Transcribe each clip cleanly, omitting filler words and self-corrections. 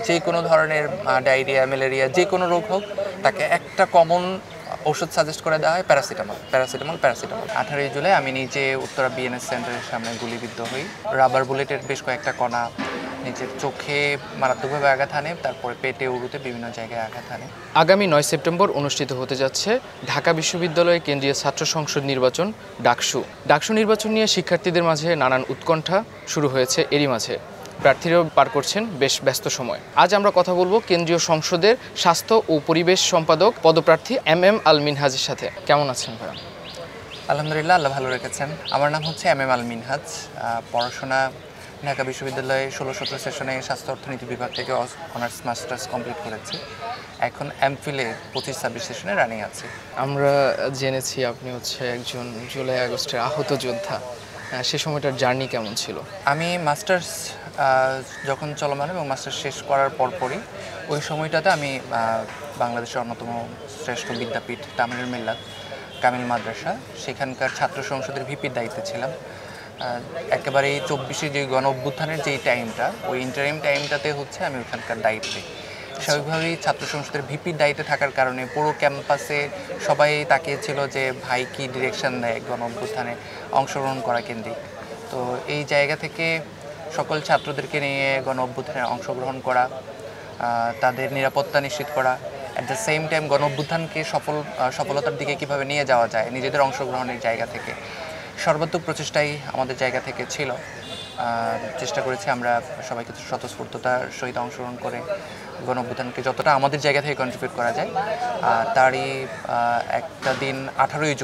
যে কোনো ধরনের ডায়রিয়া, ম্যালেরিয়া যে কোনো রোগ হোক তাকে একটা কমন ওষুধ সাজেস্ট করে দেওয়া হয় প্যারাসিটামল। 18ই জুলাই আমি নিজে উত্তরা বিএনএস সেন্টারের সামনে গুলিবিদ্ধ হই। রাবার বুলেটের বেশ কয়েকটা কণা নিজের চোখে মারাত্মকভাবে আঘাত হানে, তারপরে পেটে, উরুতে বিভিন্ন জায়গায় আঘাত হানে। আগামী 9 সেপ্টেম্বর অনুষ্ঠিত হতে যাচ্ছে ঢাকা বিশ্ববিদ্যালয়ের কেন্দ্রীয় ছাত্র সংসদ নির্বাচন ডাকসু নির্বাচন নিয়ে শিক্ষার্থীদের মাঝে নানান উৎকণ্ঠা শুরু হয়েছে। এরই মাঝে প্রার্থীরাও পার করছেন বেশ ব্যস্ত সময়। আজ আমরা কথা বলবো কেন্দ্রীয় সংসদের স্বাস্থ্য ও পরিবেশ সম্পাদক পদপ্রার্থী এম আল মিনহাজের সাথে। কেমন আছেন ভাইয়া? আলহামদুলিল্লাহ, আল্লাহ ভালো রেখেছেন। আমার নাম হচ্ছে এম আল মিনহাজ। পড়াশোনা ঢাকা বিশ্ববিদ্যালয়ে 16-17 সেশনে স্বাস্থ্য অর্থনীতি বিভাগ থেকে অনার্স মাস্টার্স কমপ্লিট করেছি। এখন এমফিলে 25-26 সেশনে রানিং আছি। আমরা জেনেছি আপনি হচ্ছে একজন জুলাই আগস্টের আহত যোদ্ধা। সে সময়টার জার্নি কেমন ছিল? আমি মাস্টার্স যখন চলমান এবং মাস্টার্স শেষ করার পরপরই ওই সময়টাতে আমি বাংলাদেশের অন্যতম শ্রেষ্ঠ বিদ্যাপীঠ তামিলুল মিল্লাত কামিল মাদ্রাসা, সেখানকার ছাত্র সংসদের ভিপির দায়িত্বে ছিলাম। একেবারে 24শে যে গণ অভ্যুত্থানের যেই টাইমটা, ওই ইন্টারিম টাইমটাতে হচ্ছে আমি ওখানকার দায়িত্বে। স্বাভাবিকভাবেই ছাত্র সংসদের ভিপির দায়িত্বে থাকার কারণে পুরো ক্যাম্পাসে সবাই তাকিয়েছিল যে ভাই কি ডিরেকশন দেয় গণ অভ্যুত্থানে অংশগ্রহণ করা কেন্দ্রিক। তো এই জায়গা থেকে সকল ছাত্রদেরকে নিয়ে গণ অভ্যুত্থানে অংশগ্রহণ করা, তাদের নিরাপত্তা নিশ্চিত করা, অ্যাট দ্য সেম টাইম গণ অভ্যুত্থানকে সফলতার দিকে কীভাবে নিয়ে যাওয়া যায় নিজেদের অংশগ্রহণের জায়গা থেকে, সর্বাত্মক প্রচেষ্টাই আমাদের জায়গা থেকে ছিল। চেষ্টা করেছি আমরা সবাইকে স্বতঃস্ফূর্ততার সহিত অংশগ্রহণ করে গণ অভ্যুত্থানকে যতটা আমাদের জায়গা থেকে কন্ট্রিবিউট করা যায়। তারই একটা দিন 18ই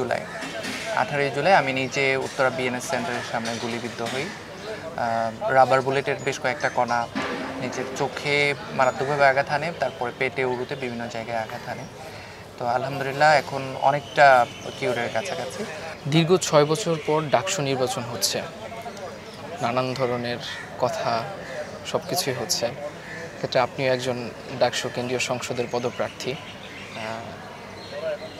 জুলাই আমি নিজে উত্তরা বিএনএস সেন্টারের সামনে গুলিবিদ্ধ হই। রাবার বুলেটের বেশ কয়েকটা কণা নিজের চোখে মারাত্মকভাবে আঘাত হানে, তারপরে পেটে, উরুতে বিভিন্ন জায়গায় আঘাত হানে। তো আলহামদুলিল্লাহ এখন অনেকটা কিউরের কাছাকাছি। দীর্ঘ 6 বছর পর ডাকসু নির্বাচন হচ্ছে, নানান ধরনের কথা সব কিছুই হচ্ছে। ক্ষেত্রে আপনিও একজন ডাকসু কেন্দ্রীয় সংসদের পদপ্রার্থী।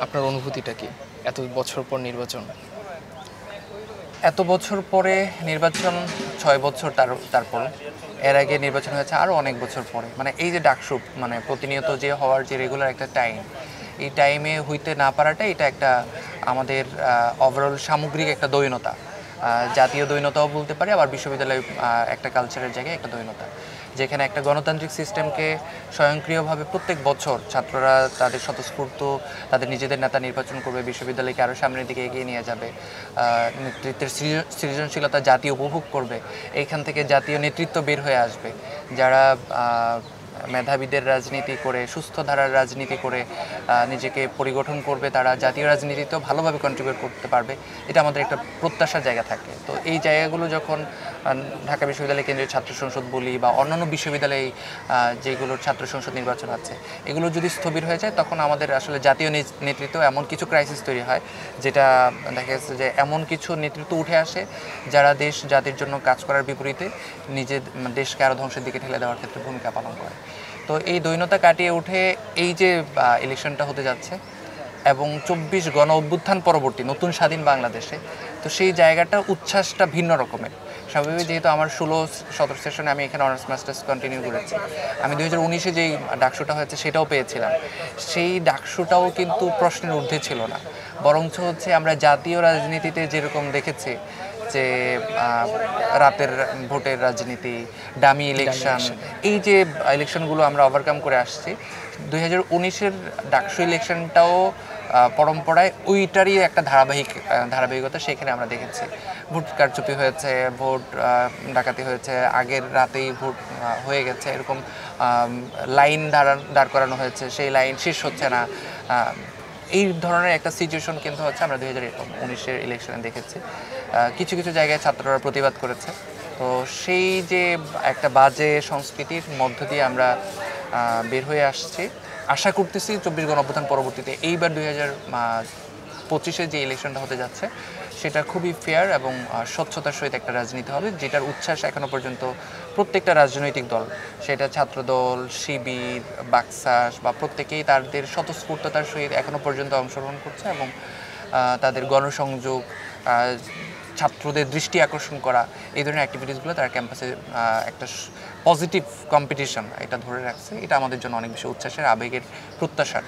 আপনার অনুভূতিটা কি এত বছর পর নির্বাচন? এত বছর পরে নির্বাচন, 6 বছর তারপর এর আগে নির্বাচন হয়েছে আরও অনেক বছর পরে। মানে এই যে ডাকসু মানে প্রতিনিয়ত যে হওয়ার যে রেগুলার একটা টাইম, এই টাইমে হইতে না পারাটা এটা একটা আমাদের ওভারঅল সামগ্রিক একটা দৈনতা, জাতীয় দৈনতাও বলতে পারি, আবার বিশ্ববিদ্যালয় একটা কালচারের জায়গায় একটা দৈনতা, যেখানে একটা গণতান্ত্রিক সিস্টেমকে স্বয়ংক্রিয়ভাবে প্রত্যেক বছর ছাত্ররা তাদের স্বতঃস্ফূর্ত তাদের নিজেদের নেতা নির্বাচন করবে, বিশ্ববিদ্যালয়কে আরও সামনের দিকে এগিয়ে নিয়ে যাবে, নেতৃত্বের সৃজনশীলতা জাতীয় উপভোগ করবে, এইখান থেকে জাতীয় নেতৃত্ব বের হয়ে আসবে, যারা মেধাবীদের রাজনীতি করে, সুস্থ ধারার রাজনীতি করে নিজেকে পরিগঠন করবে, তারা জাতীয় রাজনীতিতেও ভালোভাবে কন্ট্রিবিউট করতে পারবে। এটা আমাদের একটা প্রত্যাশার জায়গা থাকে। তো এই জায়গাগুলো যখন ঢাকা বিশ্ববিদ্যালয় কেন্দ্রীয় ছাত্র সংসদ বলি বা অন্যান্য বিশ্ববিদ্যালয়ে যেগুলোর ছাত্র সংসদ নির্বাচন আছে, এগুলো যদি স্থবির হয়ে যায়, তখন আমাদের আসলে জাতীয় নেতৃত্ব এমন কিছু ক্রাইসিস তৈরি হয়, যেটা দেখা যাচ্ছে যে এমন কিছু নেতৃত্ব উঠে আসে যারা দেশ জাতির জন্য কাজ করার বিপরীতে নিজের দেশকে আরও ধ্বংসের দিকে ঠেলে দেওয়ার ক্ষেত্রে ভূমিকা পালন করে। তো এই দৈনতা কাটিয়ে উঠে এই যে ইলেকশনটা হতে যাচ্ছে এবং 24 গণ অভ্যুত্থান পরবর্তী নতুন স্বাধীন বাংলাদেশে, তো সেই জায়গাটা উচ্ছ্বাসটা ভিন্ন রকমের। স্বাভাবিক, যেহেতু আমার 16-17 সেশনে আমি এখানে অনার্স মাস্টার্স কন্টিনিউ করেছি, আমি 2019-এ যেই ডাকসুটা হয়েছে সেটাও পেয়েছিলাম। সেই ডাকসুটাও কিন্তু প্রশ্নের ঊর্ধ্বে ছিল না, বরঞ্চ হচ্ছে আমরা জাতীয় রাজনীতিতে যেরকম দেখেছি যে রাতের ভোটের রাজনীতি, ডামি ইলেকশন, এই যে ইলেকশনগুলো আমরা ওভারকাম করে আসছি, 2019-এর ডাকসু ইলেকশনটাও পরম্পরায় ওইটারই একটা ধারাবাহিকতা সেখানে আমরা দেখেছি। ভোট কারচুপি হয়েছে, ভোট ডাকাতি হয়েছে, আগের রাতেই ভোট হয়ে গেছে, এরকম লাইন দাঁড় করানো হয়েছে, সেই লাইন শেষ হচ্ছে না, এই ধরনের একটা সিচুয়েশন কিন্তু হচ্ছে আমরা 2019-এর ইলেকশনে দেখেছি। কিছু কিছু জায়গায় ছাত্ররা প্রতিবাদ করেছে। তো সেই যে একটা বাজে সংস্কৃতির মধ্য দিয়ে আমরা বের হয়ে আসছি, আশা করতেছি 24 গণ অভ্যুত্থান পরবর্তীতে এইবার 2025-এ যে ইলেকশনটা হতে যাচ্ছে সেটা খুবই ফেয়ার এবং স্বচ্ছতার সহিত একটা রাজনীতি হবে, যেটার উচ্ছ্বাস এখনো পর্যন্ত প্রত্যেকটা রাজনৈতিক দল, সেটা ছাত্রদল, শিবির, বাকশাস বা প্রত্যেকেই তাদের স্বতঃস্ফূর্ততার সহিত এখনো পর্যন্ত অংশগ্রহণ করছে এবং তাদের গণসংযোগ ছাত্রদের দৃষ্টি আকর্ষণ করা, এই ধরনের অ্যাক্টিভিটিসগুলো তারা ক্যাম্পাসে একটা পজিটিভ কম্পিটিশন এটা ধরে রাখছে। এটা আমাদের জন্য অনেক বেশি উচ্ছ্বাসের, আবেগের, প্রত্যাশার।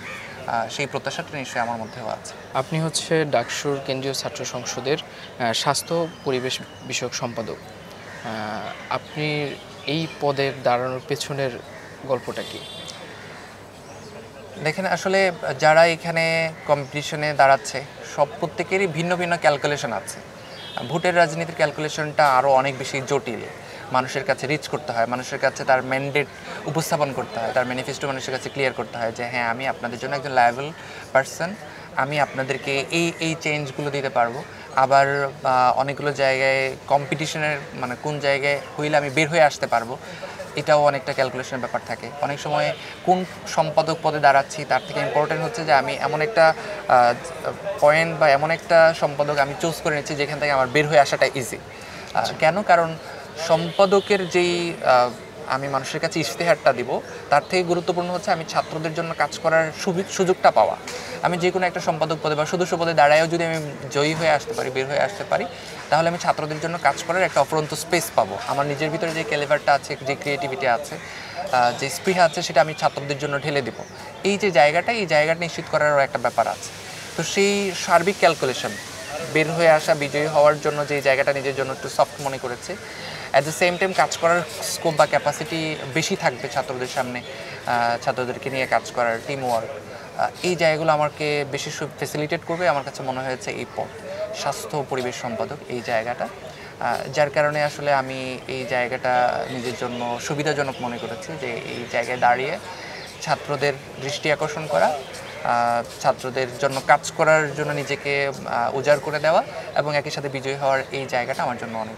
সেই প্রত্যাশাটা নিশ্চয়ই আমার মধ্যেও আছে। আপনি হচ্ছে ডাকসুর কেন্দ্রীয় ছাত্র সংসদের স্বাস্থ্য পরিবেশ বিষয়ক সম্পাদক। আপনি এই পদের দাঁড়ানোর পেছনের গল্পটা কি? দেখেন, আসলে যারা এখানে কম্পিটিশনে দাঁড়াচ্ছে প্রত্যেকেরই ভিন্ন ভিন্ন ক্যালকুলেশন আছে। ভোটের রাজনীতির ক্যালকুলেশনটা আরও অনেক বেশি জটিল। মানুষের কাছে রিচ করতে হয়, মানুষের কাছে তার ম্যান্ডেট উপস্থাপন করতে হয়, তার ম্যানিফেস্টো মানুষের কাছে ক্লিয়ার করতে হয় যে হ্যাঁ, আমি আপনাদের জন্য একজন লায়াবল পারসন, আমি আপনাদেরকে এই চেঞ্জগুলো দিতে পারবো। আবার অনেকগুলো জায়গায় কম্পিটিশনের মানে কোন জায়গায় হইলে আমি বের হয়ে আসতে পারবো, এটাও অনেকটা ক্যালকুলেশনের ব্যাপার থাকে। অনেক সময় কোন সম্পাদক পদে দাঁড়াচ্ছি তার থেকে ইম্পর্টেন্ট হচ্ছে যে আমি এমন একটা পয়েন্ট বা এমন একটা সম্পাদক আমি চুজ করে নিচ্ছি যেখান থেকে আমার বের হয়ে আসাটা ইজি। কেন? কারণ সম্পাদকের যেই আমি মানুষের কাছে ইশতেহারটা দিব, তার থেকে গুরুত্বপূর্ণ হচ্ছে আমি ছাত্রদের জন্য কাজ করার সুযোগটা পাওয়া। আমি যে কোনো একটা সম্পাদক পদে বা সদস্য পদে দাঁড়ায়ও যদি আমি জয়ী হয়ে আসতে পারি, বের হয়ে আসতে পারি, তাহলে আমি ছাত্রদের জন্য কাজ করার একটা অফুরন্ত স্পেস পাবো। আমার নিজের ভিতরে যে ক্যালিবারটা আছে, যে ক্রিয়েটিভিটি আছে, যে স্পৃহা আছে, সেটা আমি ছাত্রদের জন্য ঢেলে দিব। এই যে জায়গাটা, এই জায়গাটা নিশ্চিত করারও একটা ব্যাপার আছে। তো সেই সার্বিক ক্যালকুলেশন, বের হয়ে আসা, বিজয়ী হওয়ার জন্য যে জায়গাটা নিজের জন্য একটু সফট মনে করেছে, অ্যাট দ্য সেম টাইম কাজ করার স্কোপ বা ক্যাপাসিটি বেশি থাকবে ছাত্রদের সামনে, ছাত্রদেরকে নিয়ে কাজ করার টিম ওয়ার্ক, এই জায়গাগুলো আমাকে বেশি ফেসিলিটেট করবে। আমার কাছে মনে হয়েছে এই পদ, স্বাস্থ্য পরিবেশ সম্পাদক, এই জায়গাটা, যার কারণে আসলে আমি এই জায়গাটা নিজের জন্য সুবিধাজনক মনে করেছি যে এই জায়গায় দাঁড়িয়ে ছাত্রদের দৃষ্টি আকর্ষণ করা, ছাত্রদের জন্য কাজ করার জন্য নিজেকে উজাড় করে দেওয়া এবং একই সাথে বিজয়ী হওয়ার এই জায়গাটা আমার জন্য অনেক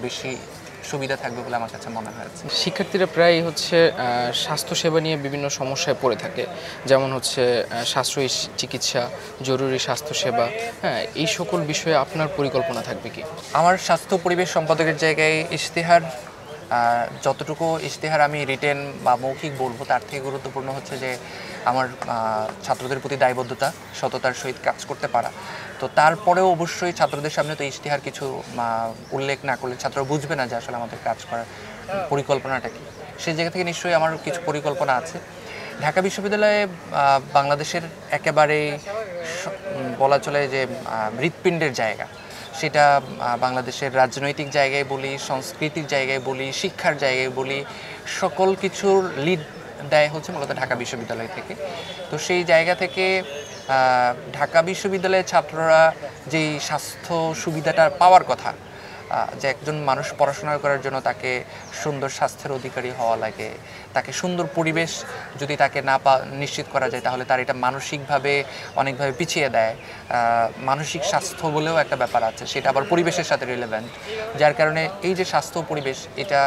বেশি সুবিধা থাকবে বলে আমার কাছে মনে হয়েছে। শিক্ষার্থীরা প্রায় হচ্ছে স্বাস্থ্যসেবা নিয়ে বিভিন্ন সমস্যায় পড়ে থাকে, যেমন হচ্ছে সাশ্রয়ী চিকিৎসা, জরুরি স্বাস্থ্যসেবা, হ্যাঁ, এই সকল বিষয়ে আপনার পরিকল্পনা থাকবে কি? আমার স্বাস্থ্য পরিবেশ সম্পাদকের জায়গায় ইশতেহার, যতটুকু ইশতেহার আমি রিটেন বা মৌখিক বলবো, তার থেকে গুরুত্বপূর্ণ হচ্ছে যে আমার ছাত্রদের প্রতি দায়বদ্ধতা, সততার সহিত কাজ করতে পারা। তো তারপরেও অবশ্যই ছাত্রদের সামনে তো ইশতেহার কিছু উল্লেখ না করলে ছাত্র বুঝবে না যে আসলে আমাদের কাজ করার পরিকল্পনাটা কী। সেই জায়গা থেকে নিশ্চয়ই আমার কিছু পরিকল্পনা আছে। ঢাকা বিশ্ববিদ্যালয়ে বাংলাদেশের একেবারে বলা চলে যে হৃৎপিণ্ডের জায়গা, সেটা বাংলাদেশের রাজনৈতিক জায়গায় বলি, সংস্কৃতির জায়গায় বলি, শিক্ষার জায়গায় বলি, সকল কিছুর লিড দেয় হচ্ছে মূলত ঢাকা বিশ্ববিদ্যালয় থেকে। তো সেই জায়গা থেকে ঢাকা বিশ্ববিদ্যালয়ের ছাত্ররা যেই স্বাস্থ্য সুবিধাটা পাওয়ার কথা, যে একজন মানুষ পড়াশোনা করার জন্য তাকে সুন্দর স্বাস্থ্যের অধিকারী হওয়া লাগে, তাকে সুন্দর পরিবেশ যদি তাকে না নিশ্চিত করা যায়, তাহলে তার এটা মানসিকভাবে অনেকভাবে পিছিয়ে দেয়। মানসিক স্বাস্থ্য বলেও একটা ব্যাপার আছে, সেটা আবার পরিবেশের সাথে রিলেভেন্ট, যার কারণে এই যে স্বাস্থ্য পরিবেশ, এটা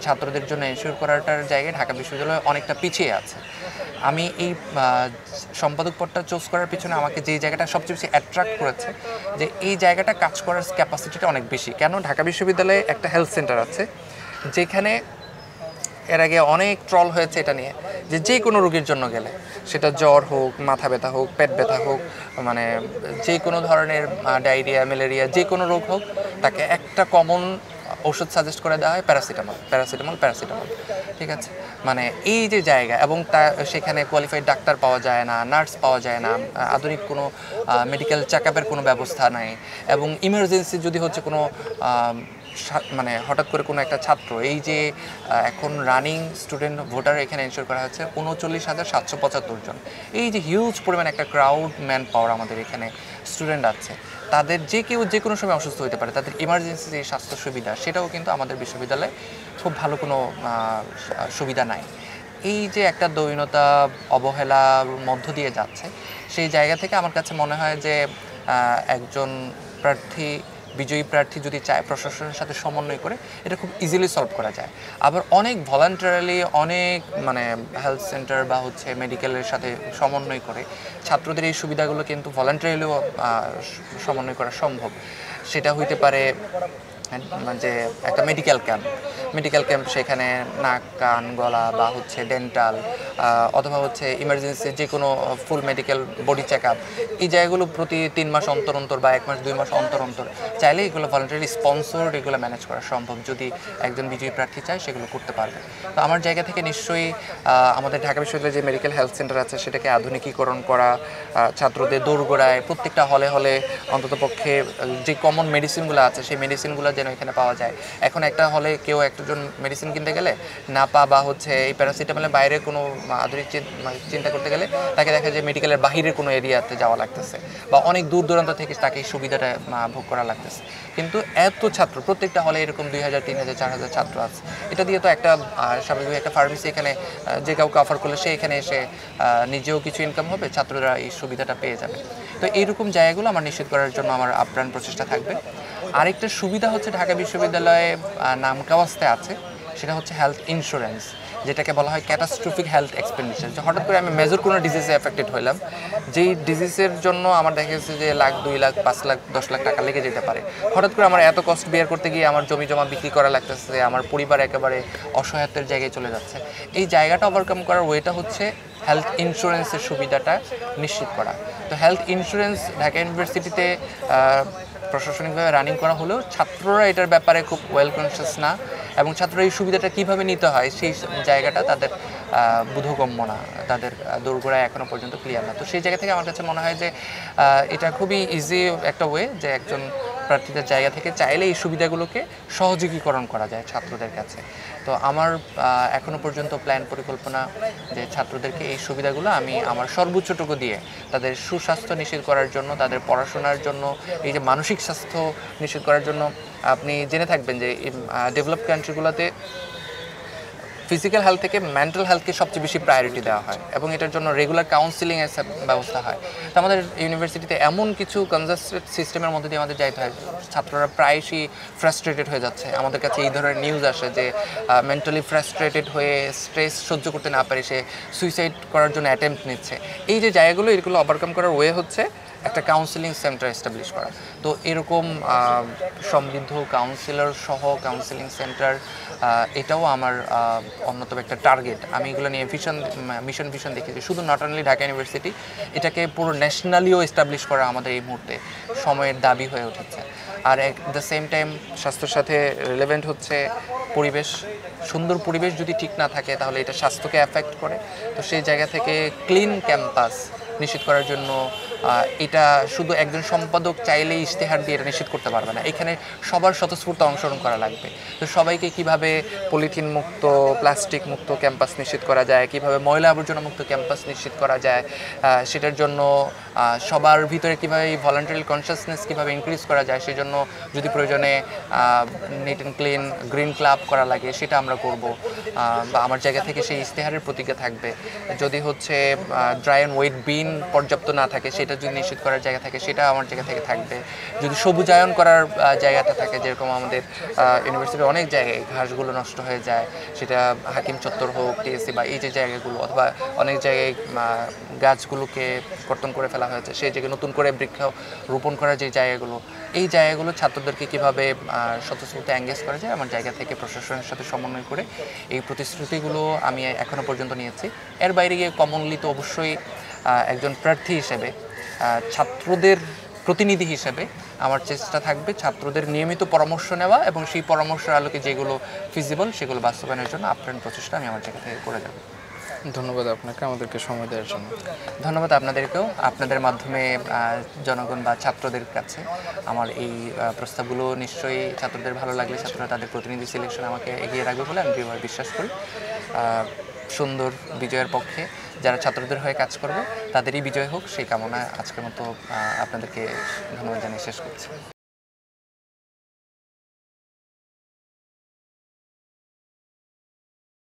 ছাত্রদের জন্য এনশিওর করাটার জায়গায় ঢাকা বিশ্ববিদ্যালয় অনেকটা পিছিয়ে আছে। আমি এই সম্পাদক পদটা চুজ করার পিছনে আমাকে যে জায়গাটা সবচেয়ে বেশি অ্যাট্রাক্ট করেছে, যে এই জায়গাটা কাজ করার ক্যাপাসিটিটা অনেক বেশি। কেন? ঢাকা বিশ্ববিদ্যালয়ে একটা হেলথ সেন্টার আছে, যেখানে এর আগে অনেক ট্রল হয়েছে এটা নিয়ে, যে কোনো রোগীর জন্য গেলে, সেটা জ্বর হোক, মাথা ব্যথা হোক, পেট ব্যথা হোক, মানে যে কোনো ধরনের ডায়রিয়া, ম্যালেরিয়া, যে কোনো রোগ হোক, তাকে একটা কমন ওষুধ সাজেস্ট করে দেওয়া হয়, প্যারাসিটামল। ঠিক আছে, মানে এই যে জায়গা, এবং সেখানে কোয়ালিফাইড ডাক্তার পাওয়া যায় না, নার্স পাওয়া যায় না, আধুনিক কোনো মেডিকেল চেক আপের কোনো ব্যবস্থা নাই, এবং ইমার্জেন্সি যদি হচ্ছে কোনো মানে হঠাৎ করে কোনো একটা ছাত্র, এই যে এখন রানিং স্টুডেন্ট ভোটার এখানে এনশিওর করা হচ্ছে 39,775 জন, এই যে হিউজ পরিমাণ একটা ক্রাউড ম্যান পাওয়ার আমাদের এখানে স্টুডেন্ট আছে, তাদের যে কেউ যে কোনো সময় অসুস্থ হতে পারে, তাদের ইমার্জেন্সি যে স্বাস্থ্য সুবিধা, সেটাও কিন্তু আমাদের বিশ্ববিদ্যালয়ে খুব ভালো কোনো সুবিধা নাই। এই যে একটা দৈনতা, অবহেলার মধ্য দিয়ে যাচ্ছে, সেই জায়গা থেকে আমার কাছে মনে হয় যে একজন বিজয়ী প্রার্থী যদি চায় প্রশাসনের সাথে সমন্বয় করে, এটা খুব ইজিলি সলভ করা যায়। আবার অনেক ভলান্টারিলি, অনেক মানে হেলথ সেন্টার বা হচ্ছে মেডিকেলের সাথে সমন্বয় করে ছাত্রদের এই সুবিধাগুলো কিন্তু ভলান্টারিলিও সমন্বয় করা সম্ভব। সেটা হইতে পারে যে একটা মেডিকেল ক্যাম্প সেখানে নাক কান গলা বা হচ্ছে ডেন্টাল অথবা হচ্ছে ইমার্জেন্সি যে কোনো ফুল মেডিকেল বডি চেক আপ, এই জায়গাগুলো প্রতি 3 মাস অন্তর অন্তর বা 1 মাস 2 মাস অন্তর অন্তর চাইলে এগুলো ভলান্টারি স্পন্সর্ড এগুলো ম্যানেজ করা সম্ভব। যদি একজন বিজয়ী প্রার্থী চায় সেগুলো করতে পারবে। তো আমার জায়গা থেকে নিশ্চয়ই আমাদের ঢাকা বিশ্ববিদ্যালয়ে যে মেডিকেল হেলথ সেন্টার আছে সেটাকে আধুনিকীকরণ করা, ছাত্রদের দৌড়গোড়ায় প্রত্যেকটা হলে হলে অন্ততপক্ষে যে কমন মেডিসিনগুলো আছে সেই মেডিসিনগুলো যেন এখানে পাওয়া যায়। এখন একটা হলে কেউ একজন মেডিসিন কিনতে গেলে নাপা বা হচ্ছে এই প্যারাসিটামলের বাইরে কোনো আধুনিক চিন্তা করতে গেলে তাকে দেখা যায় মেডিকেলের বাহিরের কোনো এরিয়াতে যাওয়া লাগতেছে বা অনেক দূর দূরান্ত থেকে তাকে এই সুবিধাটা ভোগ করা লাগতেছে। কিন্তু এত ছাত্র প্রত্যেকটা হলে এরকম 2000 3000 4000 ছাত্র আছে, এটা দিয়ে তো একটা স্বাভাবিক একটা ফার্মেসি এখানে যে কাউকে অফার করলে সে এখানে এসে নিজেও কিছু ইনকাম হবে, ছাত্ররা এই সুবিধাটা পেয়ে যাবে। তো এইরকম জায়গাগুলো আমার নিশ্চিত করার জন্য আমার আপ্রাণ প্রচেষ্টা থাকবে। আরেকটা সুবিধা হচ্ছে ঢাকা বিশ্ববিদ্যালয়ে নাম কাওয়াস্তে আছে, সেটা হচ্ছে হেলথ ইন্স্যুরেন্স, যেটাকে বলা হয় ক্যাটাস্ট্রফিক হেলথ এক্সপেন্ডিচার। যে হঠাৎ করে আমি মেজর কোনো ডিজিজে এফেক্টেড হইলাম, যেই ডিজিজের জন্য আমার দেখা গেছে যে লাখ 2 লাখ 5 লাখ 10 লাখ টাকা লেগে যেতে পারে। হঠাৎ করে আমার এত কষ্ট বেয়ার করতে গিয়ে আমার জমি জমা বিক্রি করা লাগতেছে, আমার পরিবার একেবারে অসহায়তার জায়গায় চলে যাচ্ছে। এই জায়গাটা ওভারকাম করার ওয়েটা হচ্ছে হেলথ ইন্স্যুরেন্সের সুবিধাটা নিশ্চিত করা। তো হেলথ ইন্স্যুরেন্স ঢাকা ইউনিভার্সিটিতে প্রশাসনিকভাবে রানিং করা হলেও ছাত্ররা এটার ব্যাপারে খুব ওয়েল কনসিয়াস না, এবং ছাত্ররা এই সুবিধাটা কীভাবে নিতে হয় সেই জায়গাটা তাদের বোধগম্য না, তাদের দোরগোড়ায় এখনও পর্যন্ত ক্লিয়ার না। তো সেই জায়গা থেকে আমার কাছে মনে হয় যে এটা খুবই ইজি একটা ওয়ে যে একজন প্রার্থীদের জায়গা থেকে চাইলে এই সুবিধাগুলোকে সহযোগীকরণ করা যায় ছাত্রদের কাছে। তো আমার এখনও পর্যন্ত প্ল্যান পরিকল্পনা যে ছাত্রদেরকে এই সুবিধাগুলো আমি আমার সর্বোচ্চটুকু দিয়ে তাদের সুস্বাস্থ্য নিশ্চিত করার জন্য, তাদের পড়াশোনার জন্য, এই যে মানসিক স্বাস্থ্য নিশ্চিত করার জন্য। আপনি জেনে থাকবেন যে ডেভেলপড কান্ট্রিগুলোতে ফিজিক্যাল হেলথ থেকে মেন্টাল হেলথকে সবচেয়ে বেশি প্রায়োরিটি দেওয়া হয় এবং এটার জন্য রেগুলার কাউন্সিলিংয়ের ব্যবস্থা হয়। তো আমাদের ইউনিভার্সিটিতে এমন কিছু কনজাস্টেড সিস্টেমের মধ্যে দিয়ে আমাদের যাইতে হয়, ছাত্ররা প্রায়শই ফ্রাস্ট্রেটেড হয়ে যাচ্ছে। আমাদের কাছে এই ধরনের নিউজ আসে যে মেন্টালি ফ্রাস্ট্রেটেড হয়ে স্ট্রেস সহ্য করতে না পারে সে সুইসাইড করার জন্য অ্যাটেম্প্ট নিচ্ছে। এই যে জায়গাগুলো এগুলো ওভারকাম করার ওয়ে হচ্ছে একটা কাউন্সিলিং সেন্টার এস্টাবলিশ করা। তো এরকম সমৃদ্ধ কাউন্সিলর সহ কাউন্সিলিং সেন্টার এটাও আমার অন্যতম একটা টার্গেট। আমি এগুলো নিয়ে মিশন দেখেছি, শুধু নট অনলি ঢাকা ইউনিভার্সিটি, এটাকে পুরো ন্যাশনালিও এস্টাবলিশ করা আমাদের এই মুহূর্তে সময়ের দাবি হয়ে উঠেছে। আর অ্যাট দ্য সেম টাইম স্বাস্থ্যের সাথে রিলেভেন্ট হচ্ছে পরিবেশ। সুন্দর পরিবেশ যদি ঠিক না থাকে তাহলে এটা স্বাস্থ্যকে অ্যাফেক্ট করে। তো সেই জায়গা থেকে ক্লিন ক্যাম্পাস নিশ্চিত করার জন্য এটা শুধু একজন সম্পাদক চাইলেই ইশতেহার দিয়ে এটা নিশ্চিত করতে পারবে না, এখানে সবার স্বতঃস্ফূর্ত অংশগ্রহণ করা লাগবে। তো সবাইকে কিভাবে পলিথিন মুক্ত, প্লাস্টিক মুক্ত ক্যাম্পাস নিশ্চিত করা যায়, কিভাবে ময়লা আবর্জনা মুক্ত ক্যাম্পাস নিশ্চিত করা যায়, সেটার জন্য সবার ভিতরে কীভাবে এই ভলান্টারি কনসিয়াসনেস কীভাবে ইনক্রিজ করা যায়, সেই জন্য যদি প্রয়োজনে neat and clean green club করা লাগে সেটা আমরা করব, বা আমার জায়গা থেকে সেই ইশতেহারের প্রতিজ্ঞা থাকবে। যদি হচ্ছে ড্রাই অ্যান্ড ওয়েট বিন পর্যাপ্ত না থাকে সেটা যদি নিশ্চিত করার জায়গা থাকে সেটা আমার জায়গা থেকে থাকবে। যদি সবুজায়ন করার জায়গাটা থাকে, যেরকম আমাদের ইউনিভার্সিটির অনেক জায়গায় ঘাসগুলো নষ্ট হয়ে যায়, সেটা হাকিম চত্বর হোক, টিএসসি বা এই যে জায়গাগুলো, অথবা অনেক জায়গায় গাছগুলোকে কর্তন করে ফেলা হয়েছে, সেই জায়গায় নতুন করে বৃক্ষ রোপণ করার যে জায়গাগুলো, এই জায়গাগুলো ছাত্রদেরকে কীভাবে স্বতঃস্ফূর্ত এঙ্গেজ করা যায় আমার জায়গা থেকে প্রশাসনের সাথে সমন্বয় করে এই প্রতিশ্রুতিগুলো আমি এখনও পর্যন্ত নিয়েছি। এর বাইরে গিয়ে কমনলি তো অবশ্যই একজন প্রার্থী হিসেবে, ছাত্রদের প্রতিনিধি হিসেবে আমার চেষ্টা থাকবে ছাত্রদের নিয়মিত পরামর্শ নেওয়া এবং সেই পরামর্শের আলোকে যেগুলো ফিজিবল সেগুলো বাস্তবায়নের জন্য আপ্রাণ প্রচেষ্টা আমি আমার জায়গা থেকে করে যাব। ধন্যবাদ আপনাকে আমাদেরকে সময় দেওয়ার জন্য। ধন্যবাদ আপনাদেরকেও। আপনাদের মাধ্যমে জনগণ বা ছাত্রদের কাছে আমার এই প্রস্তাবগুলো নিশ্চয়ই ছাত্রদের ভালো লাগলে ছাত্ররা তাদের প্রতিনিধি সিলেকশন আমাকে এগিয়ে রাখবে বলে আমি দৃঢ়ভাবে বিশ্বাস করি। সুন্দর বিজয়ের পক্ষে যারা ছাত্রদের হয়ে কাজ করবে তাদেরই বিজয় হোক সেই কামনা আজকের মতো আপনাদেরকে ধন্যবাদ জানিয়ে শেষ করছি।